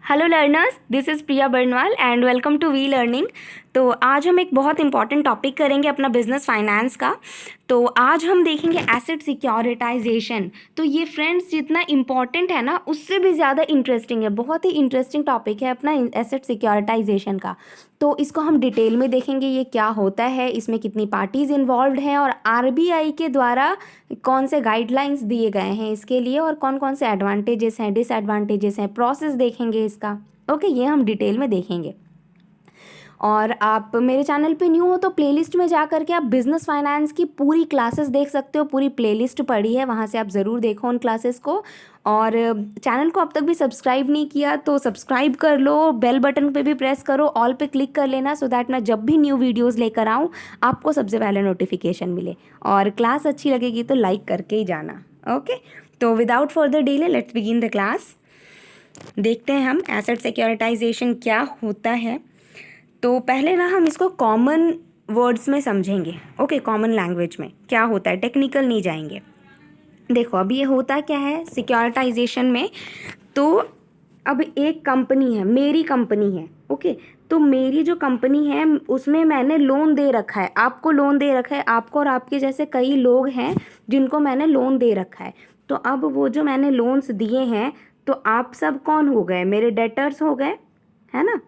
Hello learners, this is Priya Barnwal and welcome to we learning. तो आज हम एक बहुत इंपॉर्टेंट टॉपिक करेंगे अपना बिजनेस फाइनेंस का। तो आज हम देखेंगे एसेट सिक्योरिटाइजेशन। तो ये फ्रेंड्स जितना इम्पॉर्टेंट है ना, उससे भी ज़्यादा इंटरेस्टिंग है। बहुत ही इंटरेस्टिंग टॉपिक है अपना एसेट सिक्योरिटाइजेशन का। तो इसको हम डिटेल में देखेंगे, ये क्या होता है, इसमें कितनी पार्टीज़ इन्वॉल्व हैं और आरबीआई के द्वारा कौन से गाइडलाइंस दिए गए हैं इसके लिए और कौन कौन से एडवांटेजेस हैं, डिसएडवांटेजेस हैं, प्रोसेस देखेंगे इसका। ओके, ये हम डिटेल में देखेंगे। और आप मेरे चैनल पे न्यू हो तो प्लेलिस्ट में जा करके आप बिजनेस फाइनेंस की पूरी क्लासेस देख सकते हो। पूरी प्लेलिस्ट पड़ी है, वहाँ से आप ज़रूर देखो उन क्लासेस को। और चैनल को अब तक भी सब्सक्राइब नहीं किया तो सब्सक्राइब कर लो, बेल बटन पे भी प्रेस करो, ऑल पे क्लिक कर लेना, सो दैट मैं जब भी न्यू वीडियोज़ लेकर आऊँ आपको सबसे पहले नोटिफिकेशन मिले। और क्लास अच्छी लगेगी तो लाइक करके ही जाना। ओके, तो without further delay let's begin the class. देखते हैं हम एसेट सिक्योरिटाइजेशन क्या होता है। तो पहले ना हम इसको कॉमन वर्ड्स में समझेंगे। ओके, कॉमन लैंग्वेज में क्या होता है, टेक्निकल नहीं जाएंगे। देखो अब ये होता क्या है सिक्योरिटाइजेशन में। तो अब एक कंपनी है, मेरी कंपनी है। ओके, तो मेरी जो कंपनी है उसमें मैंने लोन दे रखा है, आपको लोन दे रखा है, आपको और आपके जैसे कई लोग हैं जिनको मैंने लोन दे रखा है। तो अब वो जो मैंने लोन्स दिए हैं, तो आप सब कौन हो गए, मेरे डेटर्स हो गए, है ना।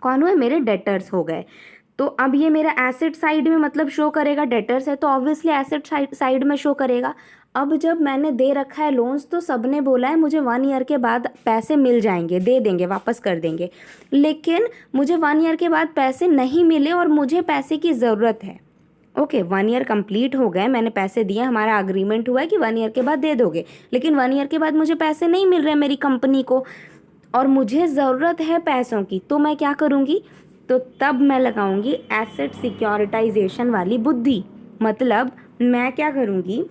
कौन हुए, मेरे डेटर्स हो गए। तो अब ये मेरा एसेट साइड में मतलब शो करेगा, डेटर्स है तो ऑब्वियसली एसेट साइड में शो करेगा। अब जब मैंने दे रखा है लोन्स तो सबने बोला है मुझे 1 ईयर के बाद पैसे मिल जाएंगे, दे देंगे, वापस कर देंगे। लेकिन मुझे 1 ईयर के बाद पैसे नहीं मिले और मुझे पैसे की ज़रूरत है। ओके, 1 ईयर कंप्लीट हो गए, मैंने पैसे दिए, हमारा अग्रीमेंट हुआ है कि 1 ईयर के बाद दे दोगे, लेकिन 1 ईयर के बाद मुझे पैसे नहीं मिल रहे मेरी कंपनी को और मुझे ज़रूरत है पैसों की। तो मैं क्या करूँगी, तो तब मैं लगाऊंगी एसेट सिक्योरिटाइजेशन वाली बुद्धि। मतलब मैं क्या करूँगी,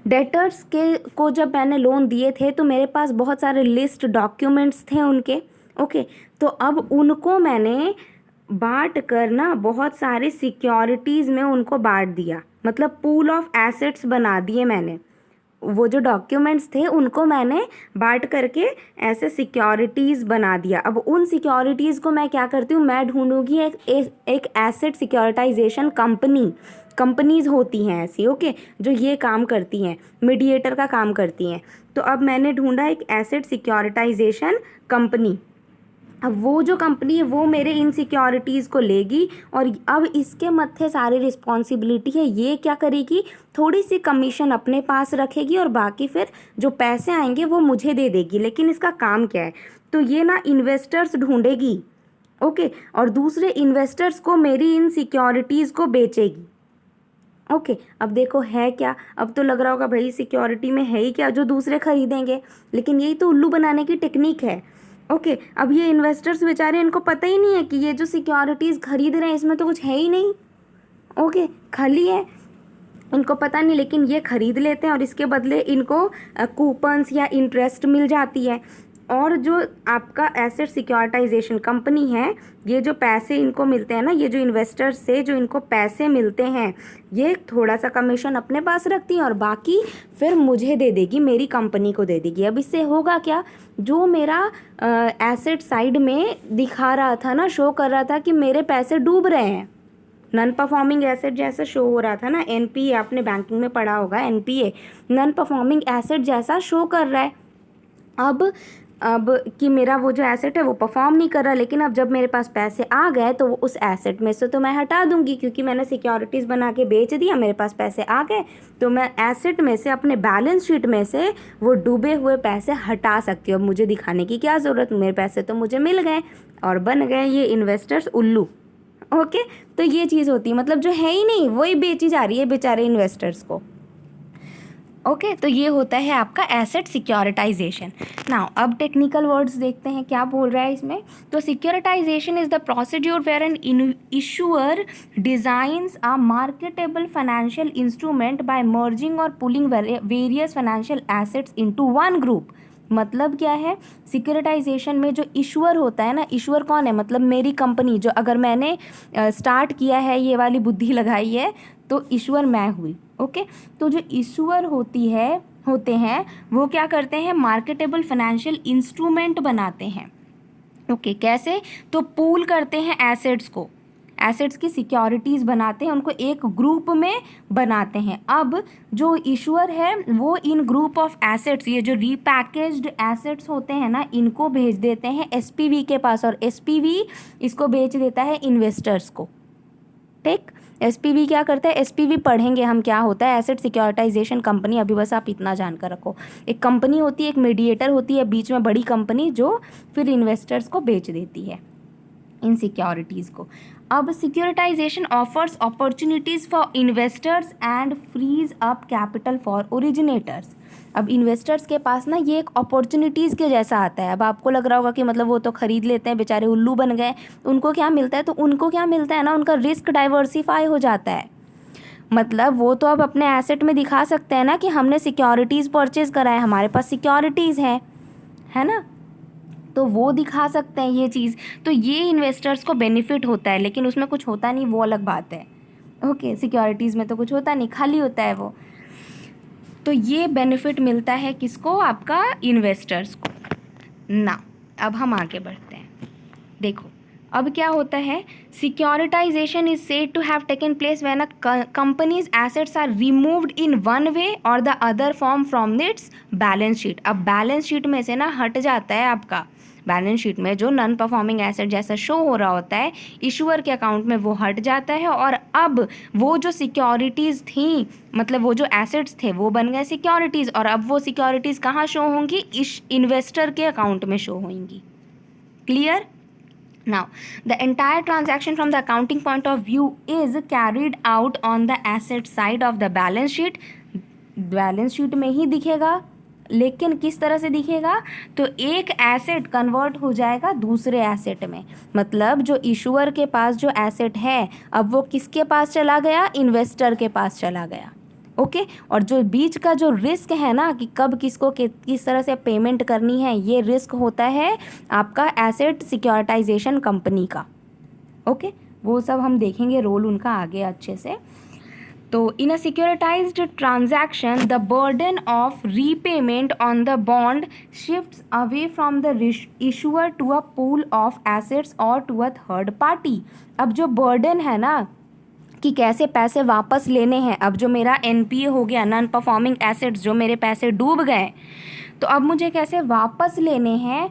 डेटर्स के को जब मैंने लोन दिए थे तो मेरे पास बहुत सारे लिस्ट डॉक्यूमेंट्स थे उनके। ओके, तो अब उनको मैंने बांट कर ना बहुत सारे सिक्योरिटीज़ में उनको बांट दिया, मतलब पूल ऑफ एसेट्स बना दिए मैंने। वो जो डॉक्यूमेंट्स थे उनको मैंने बांट करके ऐसे सिक्योरिटीज़ बना दिया। अब उन सिक्योरिटीज़ को मैं क्या करती हूँ, मैं ढूंढूंगी एक एसेट सिक्योरिटाइजेशन कंपनीज़ होती हैं ऐसी। ओके, जो ये काम करती हैं, मीडिएटर का काम करती हैं। तो अब मैंने ढूंढा एक एसेट सिक्योरिटाइजेशन कंपनी। अब वो जो कंपनी है वो मेरे इन सिक्योरिटीज़ को लेगी और अब इसके मत्थे सारी रिस्पॉन्सिबिलिटी है। ये क्या करेगी, थोड़ी सी कमीशन अपने पास रखेगी और बाकी फिर जो पैसे आएंगे वो मुझे दे देगी। लेकिन इसका काम क्या है, तो ये ना इन्वेस्टर्स ढूंढेगी। ओके, और दूसरे इन्वेस्टर्स को मेरी इन सिक्योरिटीज़ को बेचेगी। ओके, अब देखो है क्या, अब तो लग रहा होगा भाई सिक्योरिटी में है ही क्या जो दूसरे खरीदेंगे, लेकिन यही तो उल्लू बनाने की टेक्निक है। ओके, अब ये इन्वेस्टर्स बेचारे, इनको पता ही नहीं है कि ये जो सिक्योरिटीज़ खरीद रहे हैं इसमें तो कुछ है ही नहीं। ओके, खाली है, इनको पता नहीं, लेकिन ये खरीद लेते हैं और इसके बदले इनको कूपन्स या इंटरेस्ट मिल जाती है। और जो आपका एसेट सिक्योरिटाइजेशन कंपनी है, ये जो पैसे इनको मिलते हैं ना, ये जो इन्वेस्टर्स से जो इनको पैसे मिलते हैं, ये थोड़ा सा कमीशन अपने पास रखती है और बाकी फिर मुझे दे देगी, मेरी कंपनी को दे देगी। अब इससे होगा क्या, जो मेरा एसेट साइड में दिखा रहा था ना, शो कर रहा था कि मेरे पैसे डूब रहे हैं, नॉन परफॉर्मिंग एसेट जैसा शो हो रहा था ना, एनपीए, आपने बैंकिंग में पढ़ा होगा एनपीए, नॉन परफॉर्मिंग एसेट जैसा शो कर रहा है। अब कि मेरा वो जो एसेट है वो परफॉर्म नहीं कर रहा, लेकिन अब जब मेरे पास पैसे आ गए तो वो उस एसेट में से तो मैं हटा दूंगी, क्योंकि मैंने सिक्योरिटीज़ बना के बेच दिया, मेरे पास पैसे आ गए, तो मैं एसेट में से, अपने बैलेंस शीट में से वो डूबे हुए पैसे हटा सकती हूँ। अब मुझे दिखाने की क्या ज़रूरत, मेरे पैसे तो मुझे मिल गए और बन गए ये इन्वेस्टर्स उल्लू। ओके, तो ये चीज़ होती है, मतलब जो है ही नहीं वही बेची जा रही है बेचारे इन्वेस्टर्स को। ओके, तो ये होता है आपका एसेट सिक्योरिटाइजेशन। नाउ अब टेक्निकल वर्ड्स देखते हैं क्या बोल रहा है इसमें। तो securitization is the procedure where an issuer designs a marketable financial instrument by merging और pooling various financial assets into one group. मतलब क्या है, सिक्योरिटाइजेशन में जो इशूअर होता है ना, इशूअर कौन है, मतलब मेरी कंपनी, जो अगर मैंने स्टार्ट किया है, ये वाली बुद्धि लगाई है, तो इशूअर मैं हुई। ओके, तो जो इशूअर होती है होते हैं वो क्या करते हैं, मार्केटेबल फाइनेंशियल इंस्ट्रूमेंट बनाते हैं। ओके, कैसे, तो पूल करते हैं एसेट्स को, एसेट्स की सिक्योरिटीज़ बनाते हैं, उनको एक ग्रुप में बनाते हैं। अब जो इशूअर है वो इन ग्रुप ऑफ एसेट्स, ये जो रीपैकेज्ड एसेट्स होते हैं ना, इनको भेज देते हैं एसपीवी के पास, और एसपीवी इसको बेच देता है इन्वेस्टर्स को। ठीक, एसपीवी क्या करता है, एसपीवी पढ़ेंगे हम क्या होता है, एसेट सिक्योरिटाइजेशन कंपनी। अभी बस आप इतना जानकर रखो, एक कंपनी होती है, एक मीडिएटर होती है बीच में, बड़ी कंपनी, जो फिर इन्वेस्टर्स को बेच देती है इन सिक्योरिटीज़ को। अब securitization offers opportunities for investors and frees up capital for originators. अब इन्वेस्टर्स के पास ना ये एक अपॉर्चुनिटीज़ के जैसा आता है। अब आपको लग रहा होगा कि मतलब वो तो ख़रीद लेते हैं, बेचारे उल्लू बन गए, उनको क्या मिलता है, तो उनको क्या मिलता है ना, उनका रिस्क डाइवर्सिफाई हो जाता है। मतलब वो तो अब अपने एसेट में दिखा सकते हैं ना कि हमने सिक्योरिटीज़ परचेज़ करा है, हमारे पास सिक्योरिटीज़ है ना, तो वो दिखा सकते हैं ये चीज़। तो ये इन्वेस्टर्स को बेनिफिट होता है, लेकिन उसमें कुछ होता नहीं, वो अलग बात है। ओके, सिक्योरिटीज़ में तो कुछ होता नहीं, खाली होता है वो। तो ये बेनिफिट मिलता है किसको, आपका इन्वेस्टर्स को ना। अब हम आगे बढ़ते हैं। देखो अब क्या होता है, securitization is said to have taken place when a company's assets are removed in one way और the other form from its balance sheet. अब बैलेंस शीट में से ना हट जाता है आपका, बैलेंस शीट में जो नॉन परफॉर्मिंग एसेट जैसा शो हो रहा होता है इशूअर के अकाउंट में, वो हट जाता है, और अब वो जो सिक्योरिटीज़ थी, मतलब वो जो एसेट्स थे वो बन गए सिक्योरिटीज़, और अब वो सिक्योरिटीज़ कहाँ शो होंगी, इन्वेस्टर के अकाउंट में शो होंगी। Clear? Now, the entire transaction from the accounting point of view is carried out on the asset side of the balance sheet. Balance sheet में ही दिखेगा, लेकिन किस तरह से दिखेगा, तो एक एसेट कन्वर्ट हो जाएगा दूसरे एसेट में। मतलब जो इशूअर के पास जो एसेट है, अब वो किसके पास चला गया, इन्वेस्टर के पास चला गया। ओके, और जो बीच का जो रिस्क है ना कि कब किसको किस तरह से पेमेंट करनी है, ये रिस्क होता है आपका एसेट सिक्योरिटाइजेशन कंपनी का। ओके, वो सब हम देखेंगे रोल उनका आगे अच्छे से। तो in a securitized transaction the burden of repayment on the bond shifts away from the issuer to a pool of assets और टू अ थर्ड पार्टी। अब जो बर्डन है ना कि कैसे पैसे वापस लेने हैं, अब जो मेरा एनपीए हो गया, नॉन परफॉर्मिंग एसेट्स, जो मेरे पैसे डूब गए, तो अब मुझे कैसे वापस लेने हैं,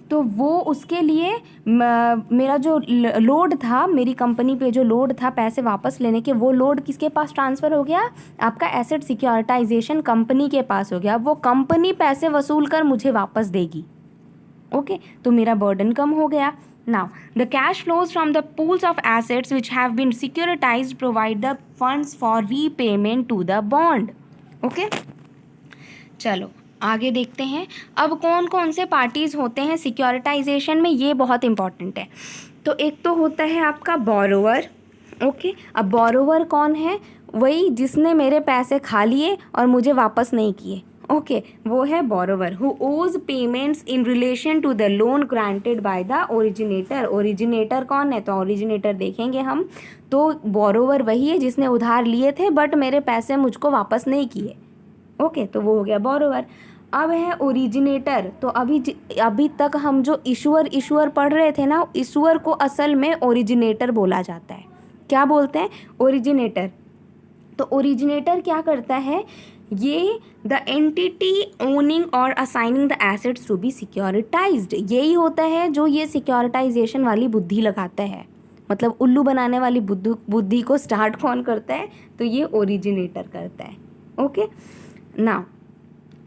तो वो उसके लिए मेरा जो लोड था, मेरी कंपनी पे जो लोड था पैसे वापस लेने के, वो लोड किसके पास ट्रांसफ़र हो गया, आपका एसेट सिक्योरिटाइजेशन कंपनी के पास हो गया। वो कंपनी पैसे वसूल कर मुझे वापस देगी। ओके, तो मेरा बर्डन कम हो गया। Now, the cash flows from the pools of assets which have been securitized provide the funds for repayment to the bond. Okay? चलो आगे देखते हैं। अब कौन कौन से पार्टीज़ होते हैं सिक्योरिटाइजेशन में, ये बहुत इंपॉर्टेंट है। तो एक तो होता है आपका बोरोवर। ओके, अब बोरोवर कौन है, वही जिसने मेरे पैसे खा लिए और मुझे वापस नहीं किए। ओके, वो है borrower who owes payments in relation to the loan granted by the originator. Originator कौन है, तो ओरिजिनेटर देखेंगे हम, तो बोरोवर वही है जिसने उधार लिए थे बट मेरे पैसे मुझको वापस नहीं किए। ओके, तो वो हो गया बोरोवर। अब है ओरिजिनेटर। तो अभी तक हम जो इशूअर पढ़ रहे थे ना, इशूअर को असल में ओरिजिनेटर बोला जाता है। क्या बोलते हैं, ओरिजिनेटर। तो ओरिजिनेटर क्या करता है, ये द एंटिटी ओनिंग और assigning the assets to be securitised, यही होता है जो ये सिक्योरिटाइजेशन वाली बुद्धि लगाता है। मतलब उल्लू बनाने वाली बुद्धि को स्टार्ट कौन करता है, तो ये ओरिजिनेटर करता है। ओके, नाउ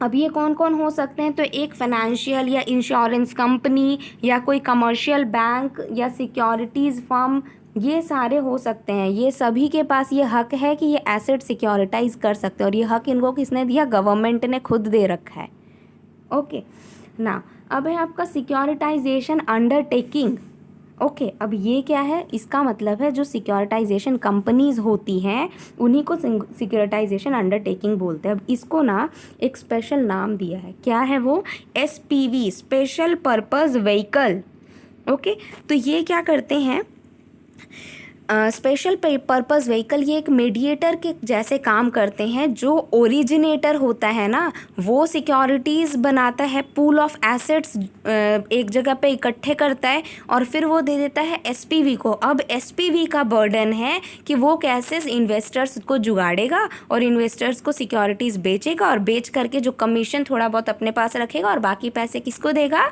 अब ये कौन कौन हो सकते हैं, तो एक फाइनेंशियल या इंश्योरेंस कंपनी या कोई कमर्शियल बैंक या सिक्योरिटीज़ फर्म, ये सारे हो सकते हैं। ये सभी के पास ये हक है कि ये एसेट सिक्योरिटाइज कर सकते हैं, और ये हक इनको किसने दिया, गवर्नमेंट ने खुद दे रखा है। ओके, ना अब है आपका सिक्योरिटाइजेशन अंडरटेकिंग। ओके, अब ये क्या है, इसका मतलब है जो सिक्योरिटाइजेशन कंपनीज होती हैं उन्हीं को सिक्योरिटाइजेशन अंडरटेकिंग बोलते हैं। अब इसको ना एक स्पेशल नाम दिया है, क्या है वो, SPV, special purpose vehicle. Okay, तो ये क्या करते हैं, स्पेशल पर्पस व्हीकल ये एक मीडिएटर के जैसे काम करते हैं। जो ओरिजिनेटर होता है ना, वो सिक्योरिटीज़ बनाता है, पूल ऑफ एसेट्स एक जगह पे इकट्ठे करता है और फिर वो दे देता है एसपीवी को। अब एसपीवी का बर्डन है कि वो कैसे इन्वेस्टर्स को जुगाड़ेगा और इन्वेस्टर्स को सिक्योरिटीज़ बेचेगा और बेच करके जो कमीशन थोड़ा बहुत अपने पास रखेगा और बाकी पैसे किसको देगा,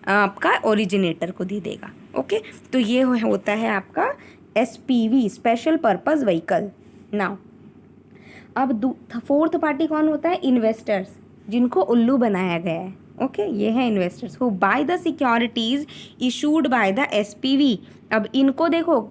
आपका ओरिजिनेटर को दे देगा। ओके, तो ये होता है आपका SPV, special purpose vehicle. Now अब फोर्थ पार्टी कौन होता है, इन्वेस्टर्स, जिनको उल्लू बनाया गया है। ओके, ये है investors who by the securities issued by the SPV. अब इनको देखो,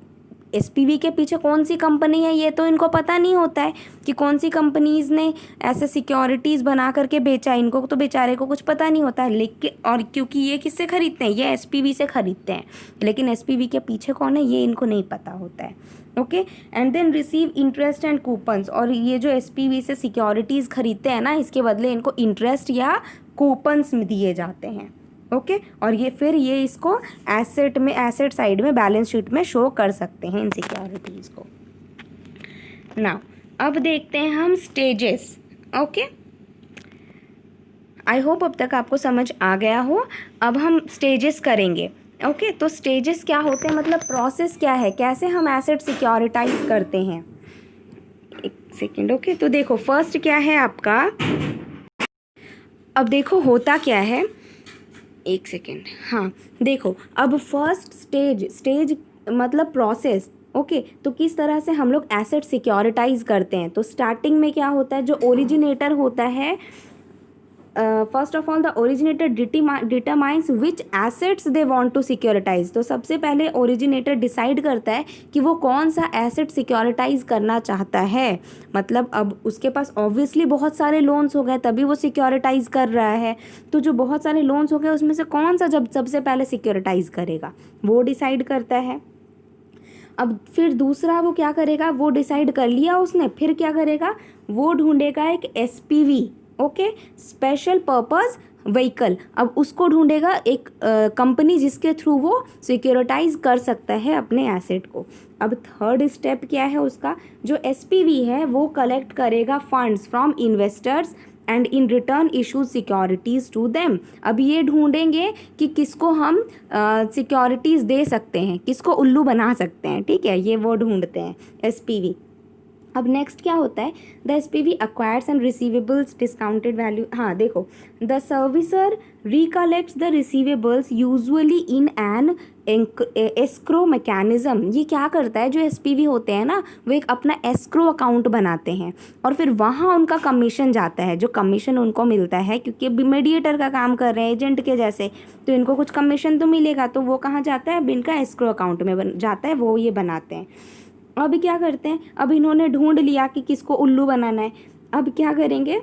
एसपीवी के पीछे कौन सी कंपनी है ये तो इनको पता नहीं होता है कि कौन सी कंपनीज ने ऐसे सिक्योरिटीज़ बना करके बेचा, इनको तो बेचारे को कुछ पता नहीं होता है। लेकिन और क्योंकि ये किससे खरीदते हैं, ये एसपीवी से खरीदते हैं, लेकिन एसपीवी के पीछे कौन है ये इनको नहीं पता होता है। Okay, and then receive interest and coupons. और ये जो एसपीवी से सिक्योरिटीज़ खरीदते हैं ना, इसके बदले इनको इंटरेस्ट या कूपन्स दिए जाते हैं। ओके, और ये फिर ये इसको एसेट में, एसेट साइड में बैलेंस शीट में शो कर सकते हैं इन सिक्योरिटीज़ को। नाउ अब देखते हैं हम स्टेजेस। ओके, आई होप अब तक आपको समझ आ गया हो। अब हम स्टेजेस करेंगे। ओके, तो स्टेजेस क्या होते हैं, मतलब प्रोसेस क्या है, कैसे हम एसेट सिक्योरिटाइज करते हैं। एक सेकेंड। ओके, तो देखो फर्स्ट क्या है आपका, अब देखो होता क्या है, एक सेकेंड। हाँ देखो, अब फर्स्ट स्टेज मतलब प्रोसेस। ओके, तो किस तरह से हम लोग एसेट सिक्योरिटाइज करते हैं। तो स्टार्टिंग में क्या होता है, जो ओरिजिनेटर होता है, first of all the originator determines which assets they want to securitise. तो सबसे पहले ओरिजिनेटर डिसाइड करता है कि वो कौन सा एसेट सिक्योरिटाइज करना चाहता है। मतलब अब उसके पास ऑब्वियसली बहुत सारे लोन्स हो गए तभी वो सिक्योरिटाइज कर रहा है। तो जो बहुत सारे लोन्स हो गए उसमें से कौन सा जब सबसे पहले सिक्योरिटाइज करेगा वो डिसाइड करता है। अब फिर दूसरा वो क्या करेगा, वो डिसाइड कर लिया उसने, फिर क्या करेगा, वो ढूंढेगा एक SPV. Okay, special purpose vehicle. अब उसको ढूंढेगा एक कंपनी जिसके थ्रू वो सिक्योरिटाइज कर सकता है अपने एसेट को। अब थर्ड स्टेप क्या है उसका, जो एसपीवी है वो कलेक्ट करेगा funds from investors and in return issue securities to them. अब ये ढूंढेंगे कि किसको हम सिक्योरिटीज़ दे सकते हैं, किसको उल्लू बना सकते हैं। ठीक है, ये वो ढूंढते हैं एसपीवी। अब नेक्स्ट क्या होता है, the SPV acquires and receivables discounted value. हाँ देखो, the servicer recollects the receivables usually in an escrow mechanism. ये क्या करता है, जो एसपीवी होते हैं ना, वो एक अपना एस्क्रो अकाउंट बनाते हैं और फिर वहाँ उनका कमीशन जाता है। जो कमीशन उनको मिलता है, क्योंकि मीडिएटर का काम कर रहे हैं एजेंट के जैसे, तो इनको कुछ कमीशन तो मिलेगा, तो वो कहाँ जाता है, इनका एस्क्रो अकाउंट में जाता है, वो ये बनाते हैं। अब क्या करते हैं, अब इन्होंने ढूंढ लिया कि किसको उल्लू बनाना है। अब क्या करेंगे,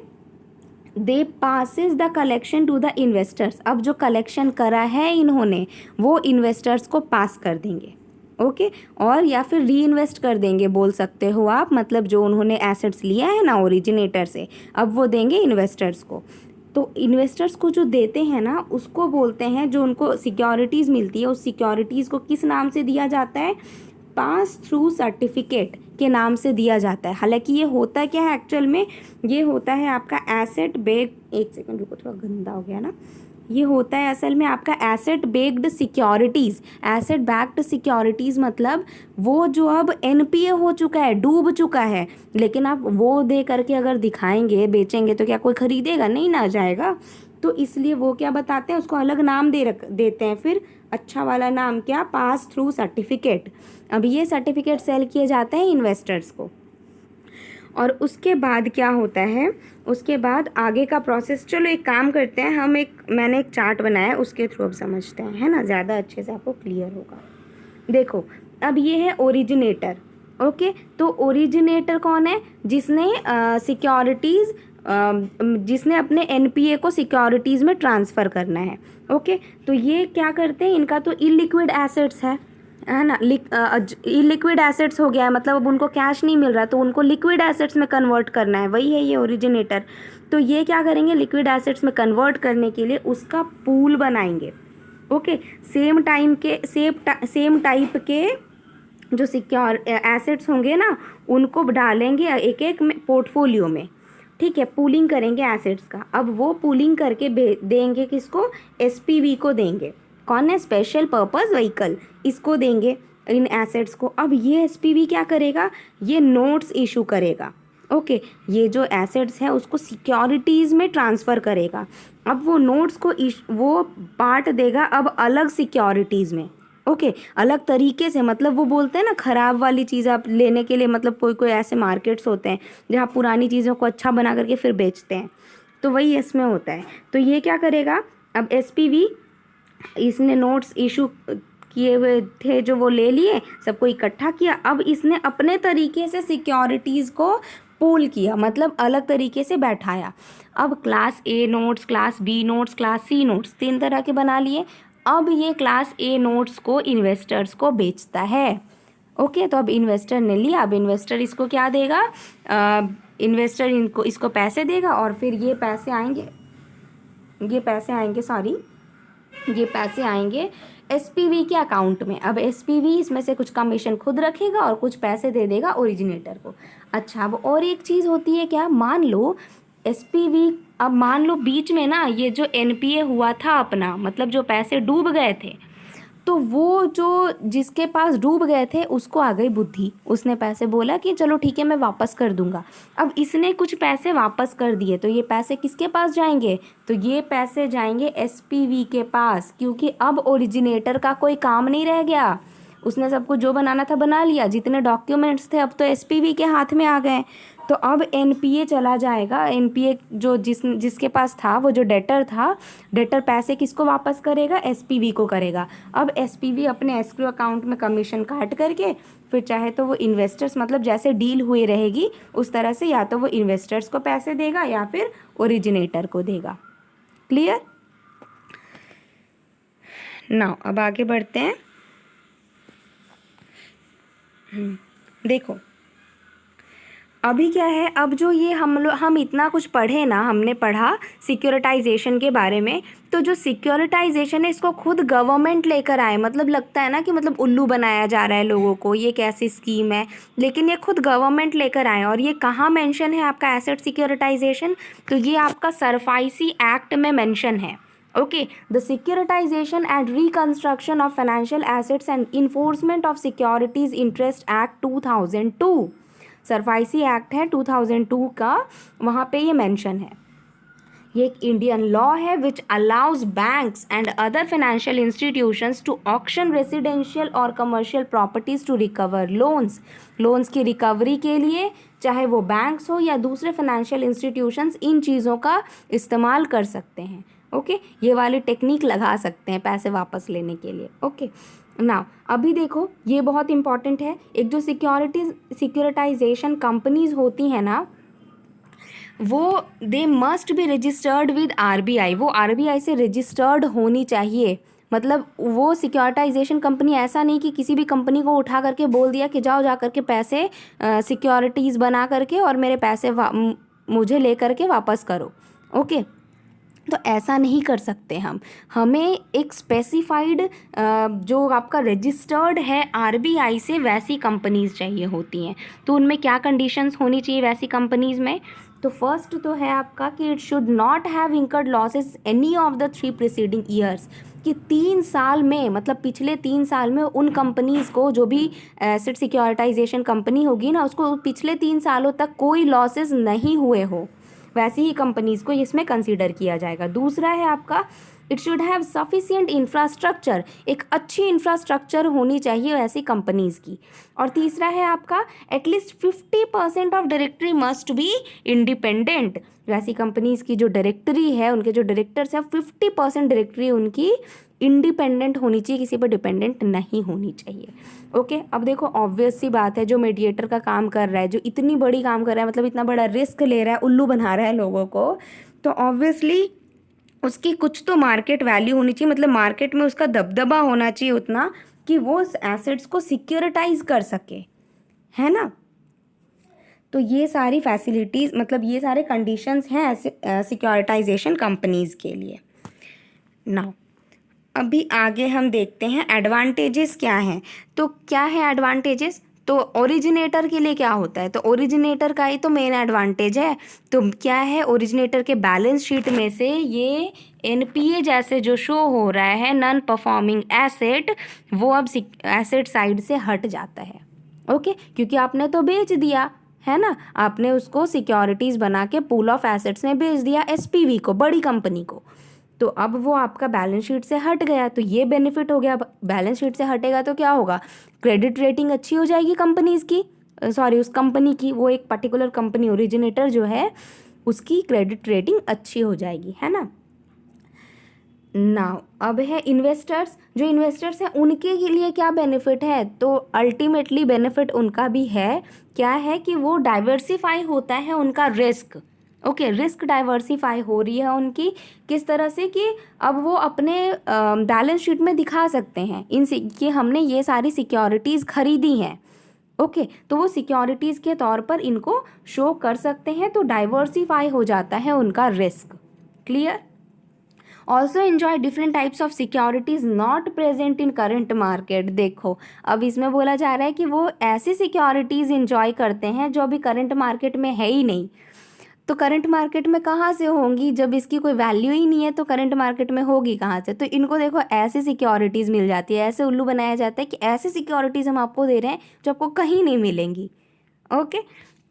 they passes the collection to the investors. अब जो कलेक्शन करा है इन्होंने वो इन्वेस्टर्स को पास कर देंगे। ओके, और या फिर री इन्वेस्ट कर देंगे बोल सकते हो आप, मतलब जो उन्होंने एसेट्स लिया है ना ओरिजिनेटर से, अब वो देंगे इन्वेस्टर्स को। तो इन्वेस्टर्स को जो देते हैं ना उसको बोलते हैं, जो उनको सिक्योरिटीज़ मिलती है उस सिक्योरिटीज़ को किस नाम से दिया जाता है, पास थ्रू सर्टिफिकेट के नाम से दिया जाता है। हालांकि ये होता क्या है एक्चुअल में, ये होता है आपका एसेट बेग, एक सेकंड रुको थोड़ा गंदा हो गया ना, ये होता है असल में आपका asset bagged securities. Asset backed securities मतलब वो जो अब एनपीए हो चुका है, डूब चुका है, लेकिन आप वो दे करके अगर दिखाएंगे बेचेंगे तो क्या कोई खरीदेगा, नहीं ना जाएगा। तो इसलिए वो क्या बताते हैं, उसको अलग नाम देते हैं फिर, अच्छा वाला नाम क्या, पास थ्रू सर्टिफिकेट। अब ये सर्टिफिकेट सेल किए जाते हैं इन्वेस्टर्स को। और उसके बाद क्या होता है, उसके बाद आगे का प्रोसेस, चलो एक काम करते हैं हम, मैंने एक चार्ट बनाया है उसके थ्रू अब समझते हैं, है ना, ज़्यादा अच्छे से आपको क्लियर होगा। देखो अब ये है ओरिजिनेटर। ओके, तो ओरिजिनेटर कौन है, जिसने सिक्योरिटीज़ जिसने अपने एनपीए को सिक्योरिटीज़ में ट्रांसफ़र करना है। ओके, तो ये क्या करते हैं, इनका तो इलिक्विड एसेट्स है ना, इलिक्विड एसेट्स हो गया है, मतलब अब उनको कैश नहीं मिल रहा तो उनको लिक्विड एसेट्स में कन्वर्ट करना है, वही है ये ओरिजिनेटर। तो ये क्या करेंगे, लिक्विड एसेट्स में कन्वर्ट करने के लिए उसका पूल बनाएंगे। ओके, सेम टाइप के जो सिक्योर एसेट्स होंगे ना उनको डालेंगे एक एक पोर्टफोलियो में, ठीक है, पूलिंग करेंगे एसेट्स का। अब वो पूलिंग करके देंगे किसको, एसपीवी को देंगे। कौन है, स्पेशल पर्पस व्हीकल, इसको देंगे इन एसेट्स को। अब ये एसपीवी क्या करेगा, ये नोट्स इशू करेगा। ओके, ये जो एसेट्स है उसको सिक्योरिटीज़ में ट्रांसफ़र करेगा। अब वो नोट्स को वो बांट देगा अब अलग सिक्योरिटीज़ में। ओके, अलग तरीके से, मतलब वो बोलते हैं ना ख़राब वाली चीज़ आप लेने के लिए, मतलब कोई कोई ऐसे मार्केट्स होते हैं जहाँ पुरानी चीज़ों को अच्छा बना करके फिर बेचते हैं, तो वही इसमें होता है। तो ये क्या करेगा, अब एसपीवी इसने नोट्स इशू किए हुए थे जो वो ले लिए, सबको इकट्ठा किया। अब इसने अपने तरीके से सिक्योरिटीज़ को पूल किया, मतलब अलग तरीके से बैठाया। अब class A notes, class B notes, class C notes, 3 तरह के बना लिए। अब ये क्लास ए नोट्स को इन्वेस्टर्स को बेचता है। ओके, तो अब इन्वेस्टर ने लिया, अब इन्वेस्टर इसको क्या देगा, इन्वेस्टर इनको इसको पैसे देगा और फिर ये पैसे आएंगे ये पैसे आएंगे एसपीवी के अकाउंट में। अब एसपीवी इसमें से कुछ कमीशन खुद रखेगा और कुछ पैसे दे देगा ओरिजिनेटर को। अच्छा, अब और एक चीज़ होती है क्या, मान लो एसपीवी, अब मान लो बीच में ना ये जो एनपीए हुआ था अपना, मतलब जो पैसे डूब गए थे, तो वो जो जिसके पास डूब गए थे उसको आ गई बुद्धि, उसने पैसे बोला कि चलो ठीक है मैं वापस कर दूंगा। अब इसने कुछ पैसे वापस कर दिए, तो ये पैसे किसके पास जाएंगे, तो ये पैसे जाएंगे एसपीवी के पास, क्योंकि अब ओरिजिनेटर का कोई काम नहीं रह गया। उसने सब कुछ जो बनाना था बना लिया, जितने डॉक्यूमेंट्स थे अब तो एसपीवी के हाथ में आ गए। तो अब एनपीए चला जाएगा, एनपीए जो जिसके पास था, वो जो डेटर था, डेटर पैसे किसको वापस करेगा, एसपीवी को करेगा। अब एसपीवी अपने एस्क्रो अकाउंट में कमीशन काट करके फिर चाहे तो वो इन्वेस्टर्स, मतलब जैसे डील हुई रहेगी उस तरह से, या तो वो इन्वेस्टर्स को पैसे देगा या फिर ओरिजिनेटर को देगा। क्लियर नाउ, अब आगे बढ़ते हैं। देखो अभी क्या है, अब जो ये हम इतना कुछ पढ़े ना, हमने पढ़ा सिक्योरिटाइजेशन के बारे में, तो जो सिक्योरिटाइजेशन है इसको खुद गवर्नमेंट लेकर आए। मतलब लगता है ना कि मतलब उल्लू बनाया जा रहा है लोगों को, ये कैसी स्कीम है, लेकिन ये खुद गवर्नमेंट लेकर आए। और ये कहाँ मेंशन है आपका एसेट सिक्योरिटाइजेशन, तो ये आपका सरफाइसी एक्ट में मेंशन है। Okay, the securitisation and reconstruction of financial assets and enforcement of securities interest act 2002, SARFAESI act है 2002 का, वहाँ पे ये मेंशन है। ये एक इंडियन लॉ है which allows banks and other financial institutions to auction residential और commercial properties to recover loans की रिकवरी के लिए, चाहे वो बैंक्स हो या दूसरे फाइनेंशियल इंस्टीट्यूशंस, इन चीज़ों का इस्तेमाल कर सकते हैं। ओके, ये वाली टेक्निक लगा सकते हैं पैसे वापस लेने के लिए। ओके नाउ, अभी देखो ये बहुत इंपॉर्टेंट है। एक जो सिक्योरिटाइजेशन कंपनीज होती हैं ना, वो they must be registered with RBI, वो आरबीआई से रजिस्टर्ड होनी चाहिए। मतलब वो सिक्योरिटाइजेशन कंपनी ऐसा नहीं कि किसी भी कंपनी को उठा करके बोल दिया कि जाओ जा करके पैसे सिक्योरिटीज़ बना करके और मेरे पैसे मुझे ले करके वापस करो। ओके, तो ऐसा नहीं कर सकते हम। हमें एक स्पेसिफाइड जो आपका रजिस्टर्ड है आरबीआई से, वैसी कंपनीज चाहिए होती हैं। तो उनमें क्या कंडीशंस होनी चाहिए वैसी कंपनीज में, तो फर्स्ट तो है आपका कि it should not have incurred losses any of the 3 preceding years, कि 3 साल में, मतलब पिछले 3 साल में उन कंपनीज़ को, जो भी एसेट सिक्योरिटाइजेशन कंपनी होगी ना, उसको पिछले 3 सालों तक कोई लॉसेस नहीं हुए हो, वैसी ही कंपनीज़ को इसमें कंसीडर किया जाएगा। दूसरा है आपका, it should have sufficient infrastructure, एक अच्छी इंफ्रास्ट्रक्चर होनी चाहिए ऐसी कंपनीज़ की। और तीसरा है आपका, at least 50% of directory must be independent, वैसी कंपनीज़ की जो डायरेक्टरी है, उनके जो डायरेक्टर्स हैं, 50% डायरेक्टरी उनकी इंडिपेंडेंट होनी चाहिए, किसी पर डिपेंडेंट नहीं होनी चाहिए। ओके, अब देखो ऑब्वियस सी बात है, जो मीडिएटर का काम कर रहा है, जो इतनी बड़ी काम कर रहा है, मतलब इतना बड़ा रिस्क ले रहा है, उल्लू बना रहा है लोगों को, तो ऑब्वियसली उसकी कुछ तो मार्केट वैल्यू होनी चाहिए, मतलब मार्केट में उसका दबदबा होना चाहिए उतना कि वो एसेट्स को सिक्योरिटाइज कर सके, है ना। तो ये सारी फैसिलिटीज़, मतलब ये सारे कंडीशंस हैं सिक्योरिटाइजेशन कंपनीज़ के लिए। नाउ अभी आगे हम देखते हैं एडवांटेजेस क्या हैं। तो क्या है एडवांटेजेस, तो ओरिजिनेटर के लिए क्या होता है, तो ओरिजिनेटर का ही तो मेन एडवांटेज है। तो क्या है, ओरिजिनेटर के बैलेंस शीट में से ये एनपीए जैसे जो शो हो रहा है नॉन परफॉर्मिंग एसेट, वो अब एसेट साइड से हट जाता है। ओके, क्योंकि आपने तो बेच दिया है ना, आपने उसको सिक्योरिटीज़ बना के पूल ऑफ एसेट्स में बेच दिया एसपीवी को, बड़ी कंपनी को। तो अब वो आपका बैलेंस शीट से हट गया, तो ये बेनिफिट हो गया। अब बैलेंस शीट से हटेगा तो क्या होगा, क्रेडिट रेटिंग अच्छी हो जाएगी कंपनीज की, सॉरी उस कंपनी की, वो एक पर्टिकुलर कंपनी ओरिजिनेटर जो है उसकी क्रेडिट रेटिंग अच्छी हो जाएगी, है ना। नाउ अब है इन्वेस्टर्स, जो इन्वेस्टर्स हैं उनके लिए क्या बेनिफिट है, तो अल्टीमेटली बेनिफिट उनका भी है, क्या है कि वो डाइवर्सिफाई होता है उनका रिस्क। ओके, रिस्क डाइवर्सिफाई हो रही है उनकी, किस तरह से कि अब वो अपने बैलेंस शीट में दिखा सकते हैं कि हमने ये सारी सिक्योरिटीज़ खरीदी हैं। ओके, तो वो सिक्योरिटीज़ के तौर पर इनको शो कर सकते हैं, तो डाइवर्सिफाई हो जाता है उनका risk. Clear. Also enjoy different types of securities not present in current market. देखो अब इसमें बोला जा रहा है कि वो ऐसी सिक्योरिटीज इंजॉय करते हैं जो अभी करंट मार्केट में है ही नहीं। तो करंट मार्केट में कहाँ से होंगी, जब इसकी कोई वैल्यू ही नहीं है तो करंट मार्केट में होगी कहाँ से। तो इनको देखो ऐसी सिक्योरिटीज़ मिल जाती है, ऐसे उल्लू बनाया जाता है कि ऐसी सिक्योरिटीज़ हम आपको दे रहे हैं जो आपको कहीं नहीं मिलेंगी। ओके,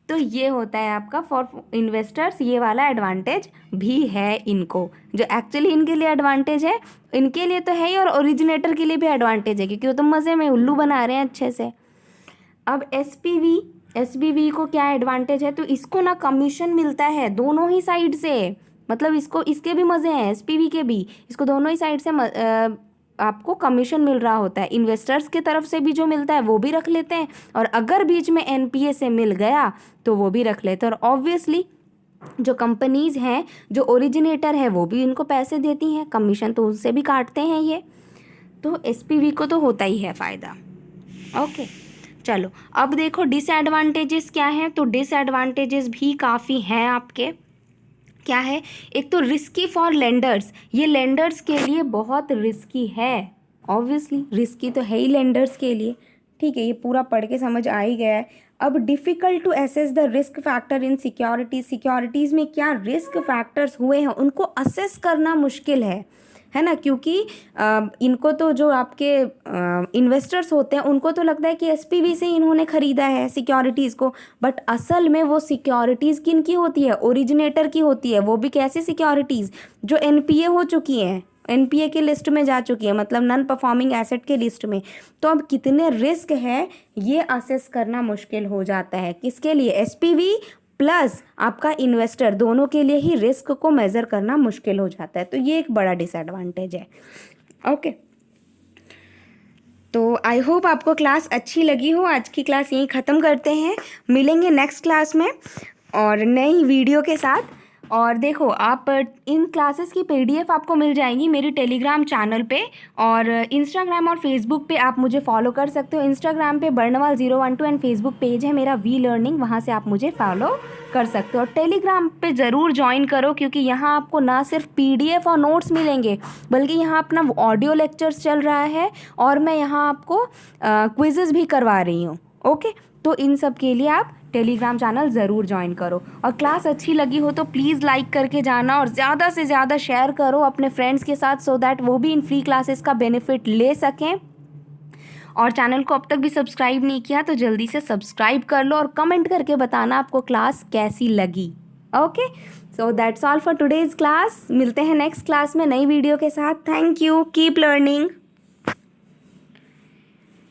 तो ये होता है आपका फॉर इन्वेस्टर्स, ये वाला एडवांटेज भी है इनको, जो एक्चुअली इनके लिए एडवांटेज है, इनके लिए तो है ही, और ओरिजिनेटर के लिए भी एडवांटेज है क्योंकि वो तो मज़े में उल्लू बना रहे हैं अच्छे से। अब एसपीवी को क्या एडवांटेज है, तो इसको ना कमीशन मिलता है दोनों ही साइड से, मतलब इसको इसके भी मज़े हैं एसपीवी के भी, इसको दोनों ही साइड से आपको कमीशन मिल रहा होता है। इन्वेस्टर्स की तरफ से भी जो मिलता है वो भी रख लेते हैं, और अगर बीच में एनपीए से मिल गया तो वो भी रख लेते हैं, और ऑब्वियसली जो कंपनीज़ हैं, जो ओरिजिनेटर है वो भी इनको पैसे देती हैं, कमीशन तो उनसे भी काटते हैं ये। तो एसपीवी को तो होता ही है फ़ायदा। ओके, चलो अब देखो डिसएडवांटेजेस क्या हैं, तो डिसएडवांटेजेस भी काफ़ी हैं आपके। क्या है, एक तो रिस्की फॉर लेंडर्स, ये लेंडर्स के लिए बहुत रिस्की है, ऑब्वियसली रिस्की तो है ही लेंडर्स के लिए। ठीक है, ये पूरा पढ़ के समझ आ ही गया है। अब difficult to assess the risk factor in securities में क्या रिस्क फैक्टर्स हुए हैं उनको असेस करना मुश्किल है ना, क्योंकि इनको तो जो आपके इन्वेस्टर्स होते हैं उनको तो लगता है कि एसपीवी से इन्होंने ख़रीदा है सिक्योरिटीज़ को, बट असल में वो सिक्योरिटीज़ किन की होती है, ओरिजिनेटर की होती है, वो भी कैसी सिक्योरिटीज़ जो एनपीए हो चुकी हैं, एनपीए के लिस्ट में जा चुकी है, मतलब नॉन परफॉर्मिंग एसेट के लिस्ट में। तो अब कितने रिस्क है ये असेस करना मुश्किल हो जाता है, किसके लिए, एसपीवी प्लस आपका इन्वेस्टर, दोनों के लिए ही रिस्क को मेज़र करना मुश्किल हो जाता है। तो ये एक बड़ा डिसएडवांटेज है। ओके, तो आई होप आपको क्लास अच्छी लगी हो। आज की क्लास यहीं ख़त्म करते हैं, मिलेंगे नेक्स्ट क्लास में और नई वीडियो के साथ। और देखो आप इन क्लासेस की पीडीएफ आपको मिल जाएंगी मेरी टेलीग्राम चैनल पे, और इंस्टाग्राम और फेसबुक पे आप मुझे फॉलो कर सकते हो। इंस्टाग्राम पे बर्नवाल 012 एंड फेसबुक पेज है मेरा वी लर्निंग, वहाँ से आप मुझे फॉलो कर सकते हो। और टेलीग्राम पे ज़रूर ज्वाइन करो, क्योंकि यहाँ आपको ना सिर्फ पीडीएफ और नोट्स मिलेंगे, बल्कि यहाँ अपना ऑडियो लेक्चर्स चल रहा है, और मैं यहाँ आपको क्विज़ेस भी करवा रही हूँ। ओके, तो इन सब के लिए आप टेलीग्राम चैनल ज़रूर ज्वाइन करो। और क्लास अच्छी लगी हो तो प्लीज़ लाइक करके जाना, और ज़्यादा से ज़्यादा शेयर करो अपने फ्रेंड्स के साथ, सो दैट वो भी इन फ्री क्लासेस का बेनिफिट ले सकें। और चैनल को अब तक भी सब्सक्राइब नहीं किया तो जल्दी से सब्सक्राइब कर लो, और कमेंट करके बताना आपको क्लास कैसी लगी। Okay, so that's all for today's class. मिलते हैं नेक्स्ट क्लास में नई वीडियो के साथ। Thank you, keep learning.